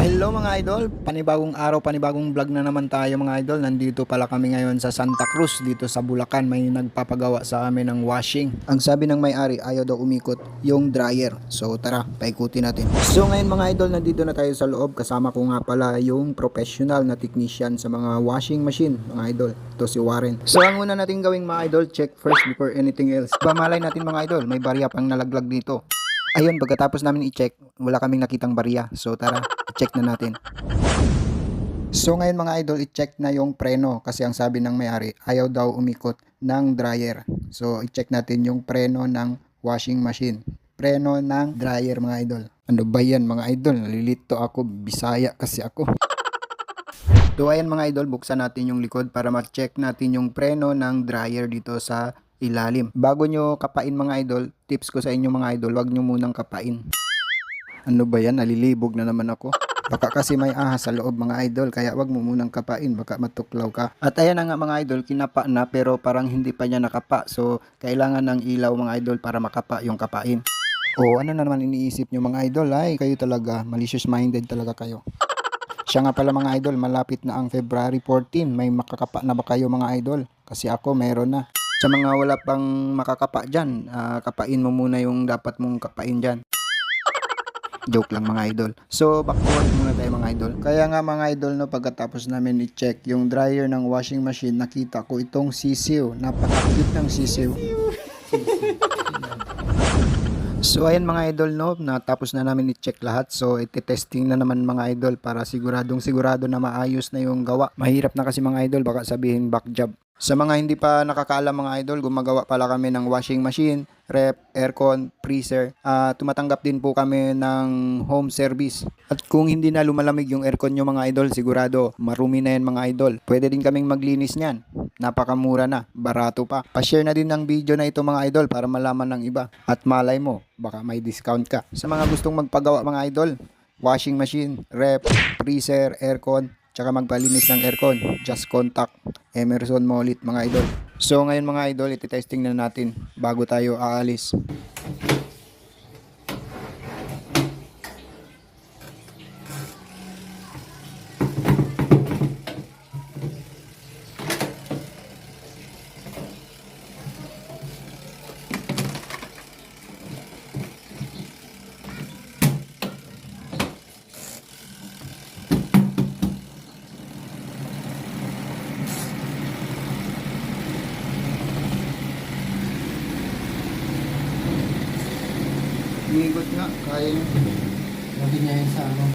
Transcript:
Hello mga idol, panibagong araw, panibagong vlog na naman tayo mga idol. Nandito pala kami ngayon sa Santa Cruz, dito sa Bulacan. May nagpapagawa sa amin ng washing. Ang sabi ng may-ari, ayaw daw umikot yung dryer. So tara, paikutin natin. So ngayon mga idol, nandito na tayo sa loob. Kasama ko nga pala yung professional na technician sa mga washing machine mga idol. Ito si Warren. So ang una natin gawing mga idol, check first before anything else. Pamalay natin mga idol, may barya pang nalaglag dito. Ayun, pagkatapos namin i-check, wala kaming nakitang barya. So tara, i-check na natin. So ngayon mga idol, i-check na yung preno kasi ang sabi ng may-ari, ayaw daw umikot ng dryer. So i-check natin yung preno ng washing machine. Preno ng dryer mga idol. Ano ba yan mga idol? Nalilito ako, Bisaya kasi ako. So ayan mga idol, buksan natin yung likod para ma-check natin yung preno ng dryer dito sa ilalim. Bago nyo kapain mga idol, tips ko sa inyo mga idol, wag nyo munang kapain. Ano ba yan? Nalilibog na naman ako. Baka kasi may ahas sa loob mga idol, kaya wag mo munang kapain, baka matuklaw ka. At ayan na nga mga idol, kinapa na pero parang hindi pa niya nakapa. So kailangan ng ilaw mga idol para makapa yung kapain. O ano na naman iniisip nyo mga idol? Ay kayo talaga, malicious minded talaga kayo. Siya nga pala mga idol, malapit na ang February 14. May makakapa na ba kayo mga idol? Kasi ako meron na. Sa mga wala pang makakapa dyan, kapain mo muna yung dapat mong kapain dyan. Joke lang mga idol. So back to work muna tayo mga idol. Kaya nga mga idol, no, pagkatapos namin i-check yung dryer ng washing machine, nakita ko itong sisiw. Napaka-cute ng sisiw. So ayan mga idol, no, natapos na namin i-check lahat. So iti-testing na naman mga idol para sigurado na maayos na yung gawa. Mahirap na kasi mga idol, baka sabihin back job. Sa mga hindi pa nakakaalam mga idol, gumagawa pala kami ng washing machine, ref, aircon, freezer. Tumatanggap din po kami ng home service. At kung hindi na lumalamig yung aircon nyo mga idol, sigurado marumi na yan mga idol. Pwede din kaming maglinis niyan. Napakamura na, barato pa. Pa-share na din ng video na ito mga idol para malaman ng iba. At malay mo, baka may discount ka. Sa mga gustong magpagawa mga idol, washing machine, ref, freezer, aircon, tsaka magpalinis ng aircon, just contact Emerson Molit mga idol. So ngayon mga idol, iti-testing na natin bago tayo aalis. Umigot nga, kaya Lagi niya yun sa ano.